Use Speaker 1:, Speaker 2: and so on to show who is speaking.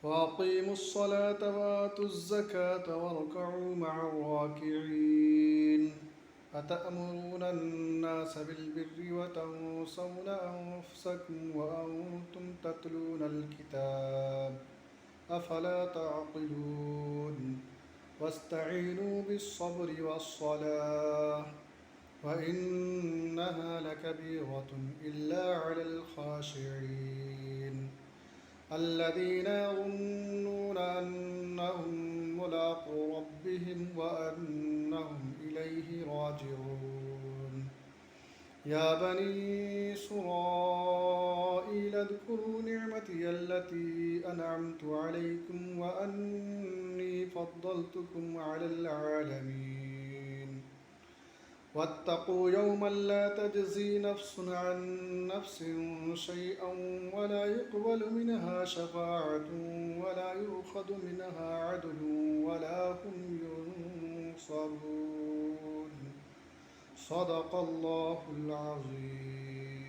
Speaker 1: وأقيموا الصلاة وآتوا الزكاة واركعوا مع الراكعين أتأمرون الناس بالبر وتنسون أنفسكم وأنتم تتلون الكتاب أفلا تعقلون واستعينوا بالصبر والصلاة وإنها لكبيرة إلا على الخاشعين الذين يظنون أنهم ملاقو ربهم وأنهم إليه راجعون يا بني إسرائيل اذكروا نعمتي التي أنعمت عليكم وأني فضلتكم على العالمين واتقوا يوما لا تجزي نفس عن نفس شيئا ولا يقبل منها شفاعة ولا يؤخذ منها عدل ولا هم ينصرون صدق الله العظيم.